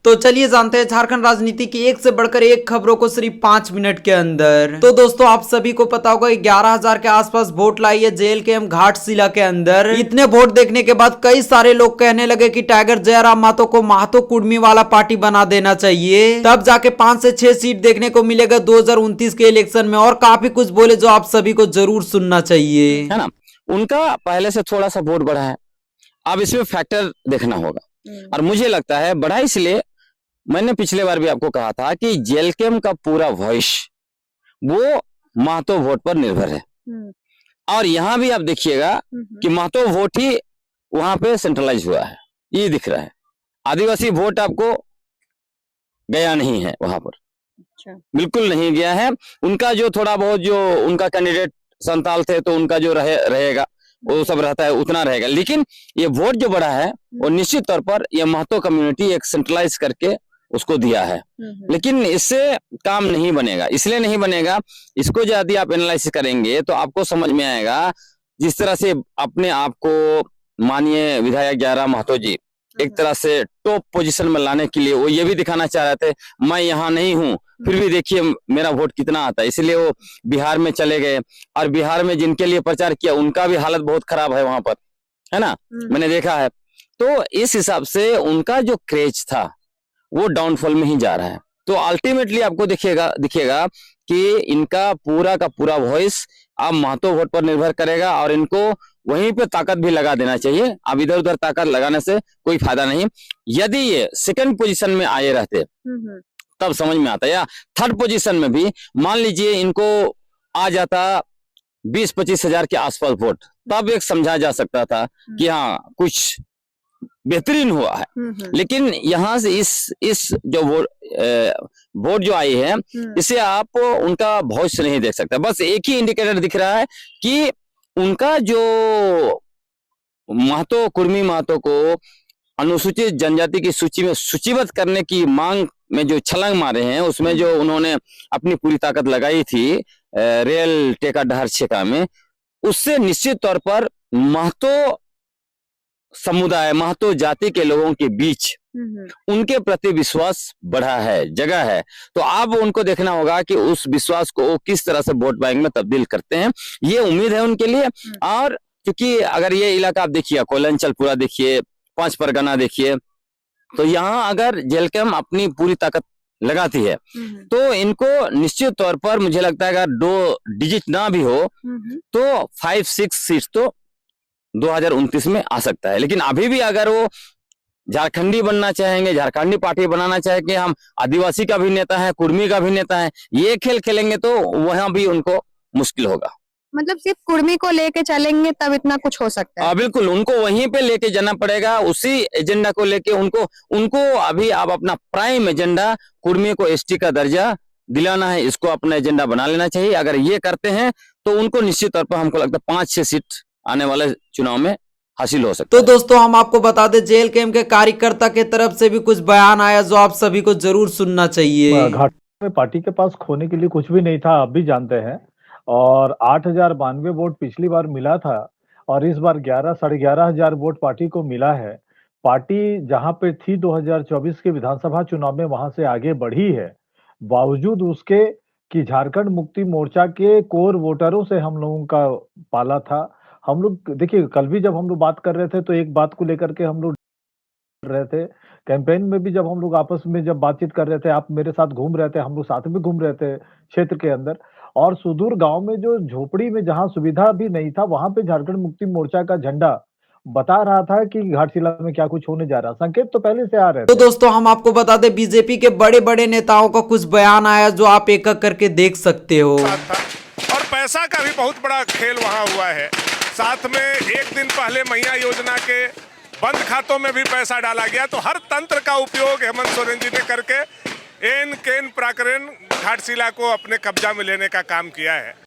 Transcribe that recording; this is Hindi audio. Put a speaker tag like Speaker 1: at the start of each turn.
Speaker 1: तो चलिए जानते हैं झारखंड राजनीति की एक से बढ़कर एक खबरों को सिर्फ 5 मिनट के अंदर। तो दोस्तों आप सभी को पता होगा 11,000 के आसपास वोट लाई है JLKM घाटशिला के अंदर। इतने वोट देखने के बाद कई सारे लोग कहने लगे कि टाइगर जयराम महतो को महतो कुर्मी वाला पार्टी बना देना चाहिए, तब जाके 5 से 6 सीट देखने को मिलेगा 2029 के इलेक्शन में। और काफी कुछ बोले जो आप सभी को जरूर सुनना चाहिए,
Speaker 2: है ना। उनका पहले से थोड़ा सा वोट बढ़ा है, अब इसमें फैक्टर देखना होगा। और मुझे लगता है बढ़ा इसलिए, मैंने पिछले बार भी आपको कहा था कि JLKM का पूरा वॉइस वो महतो वोट पर निर्भर है। और यहाँ भी आप देखिएगा कि महतो वोट ही वहां पे सेंट्रलाइज हुआ है, ये दिख रहा है। आदिवासी वोट आपको गया नहीं है वहां पर। अच्छा। बिल्कुल नहीं गया है। उनका जो थोड़ा बहुत जो उनका कैंडिडेट संताल थे तो उनका जो रहेगा वो सब रहता है, उतना रहेगा। लेकिन ये वोट जो बढ़ा है वो निश्चित तौर पर ये महतो कम्युनिटी एक सेंट्रलाइज करके उसको दिया है। लेकिन इससे काम नहीं बनेगा। इसलिए नहीं बनेगा, इसको यदि आप एनालिसिस करेंगे तो आपको समझ में आएगा। जिस तरह से अपने आप को माननीय विधायक जयराम महतो जी एक तरह से टॉप पोजीशन में लाने के लिए वो ये भी दिखाना चाह रहे थे, मैं यहाँ नहीं हूँ फिर भी देखिए मेरा वोट कितना आता है। इसलिए वो बिहार में चले गए और बिहार में जिनके लिए प्रचार किया उनका भी हालत बहुत खराब है वहां पर, है ना। मैंने देखा है। तो इस हिसाब से उनका जो क्रेज था वो डाउनफॉल में ही जा रहा है। तो अल्टीमेटली आपको दिखेगा कि इनका पूरा का पूरा वॉइस अब महतो वोट पर निर्भर करेगा और इनको वहीं पे ताकत भी लगा देना चाहिए। अब इधर उधर ताकत लगाने से कोई फायदा नहीं। यदि ये सेकंड पोजीशन में आए रहते तब समझ में आता, या थर्ड पोजीशन में भी मान लीजिए इनको आ जाता 20-25 हजार के आसपास वोट, तब एक समझा जा सकता था कि हाँ कुछ बेहतरीन हुआ है। लेकिन यहाँ से इस जो वोट जो आई है इसे आप उनका भविष्य नहीं देख सकते। बस एक ही इंडिकेटर दिख रहा है कि उनका जो महतो कुर्मी महतो को अनुसूचित जनजाति की सूची में सूचीबद्ध करने की मांग में जो छलांग मारे हैं, उसमें जो उन्होंने अपनी पूरी ताकत लगाई थी रेल टेका डहर छेका में, उससे निश्चित तौर पर महतो समुदाय महतो जाति के लोगों के बीच उनके प्रति विश्वास बढ़ा है, जगह है। तो अब उनको देखना होगा कि उस विश्वास को किस तरह से वोट बैंक में तब्दील करते हैं, ये उम्मीद है उनके लिए। और क्योंकि अगर ये इलाका आप देखिए, कोयलंचल पूरा देखिए, 5 परगना देखिए, तो यहाँ अगर JLKM अपनी पूरी ताकत लगाती है तो इनको निश्चित तौर पर मुझे लगता है अगर 2 डिजिट ना भी हो तो 5-6 सीट तो 2029 में आ सकता है। लेकिन अभी भी अगर वो झारखंडी बनना चाहेंगे, झारखंडी पार्टी बनाना चाहे कि हम आदिवासी का भी नेता है, कुर्मी का भी नेता है, ये खेल खेलेंगे तो वहां भी उनको मुश्किल होगा।
Speaker 3: मतलब सिर्फ कुर्मी को लेके चलेंगे तब इतना कुछ हो सकता है?
Speaker 2: बिल्कुल, उनको वहीं पे लेके जाना पड़ेगा, उसी एजेंडा को लेके उनको अभी आप अपना प्राइम एजेंडा कुर्मी को ST का दर्जा दिलाना है, इसको अपना एजेंडा बना लेना चाहिए। अगर ये करते हैं तो उनको निश्चित तौर पर हमको लगता है 5-6 सीट आने वाले चुनाव में हासिल हो सकता है।
Speaker 1: तो दोस्तों हम आपको बता दें JLKM के कार्यकर्ता के तरफ से भी कुछ बयान आया जो आप सभी को जरूर सुनना चाहिए।
Speaker 4: घाट में पार्टी के पास खोने के लिए कुछ भी नहीं था, आप भी जानते हैं। और 8,092 वोट पिछली बार मिला था और इस बार 11-11,500 वोट पार्टी को मिला है। पार्टी जहां पे थी 2024 के विधानसभा चुनाव में वहां से आगे बढ़ी है, बावजूद उसके कि झारखंड मुक्ति मोर्चा के कोर वोटरों से हम लोगों का पाला था। हम लोग देखिए, कल भी जब हम लोग बात कर रहे थे तो एक बात को लेकर के हम लोग रहे थे। कैंपेन में भी जब हम लोग आपस में जब बातचीत कर रहे थे, आप मेरे साथ घूम रहे थे, हम लोग साथ में घूम रहे थे क्षेत्र के अंदर, और सुदूर गांव में जो झोपड़ी में जहां सुविधा भी नहीं था वहां पे झारखंड मुक्ति मोर्चा का झंडा बता रहा था कि घाटशिला में क्या कुछ होने जा रहा। संकेत तो पहले से आ रहे थे।
Speaker 1: तो दोस्तों हम आपको बता दें BJP के बड़े बड़े नेताओं का कुछ बयान आया जो आप एक एक करके देख सकते हो।
Speaker 5: और पैसा का भी बहुत बड़ा खेल वहां हुआ है। साथ में एक दिन पहले मैया योजना के बंद खातों में भी पैसा डाला गया। तो हर तंत्र का उपयोग हेमंत सोरेन जी ने करके एन केन प्रकरण घाटशिला को अपने कब्जा में लेने का काम किया है।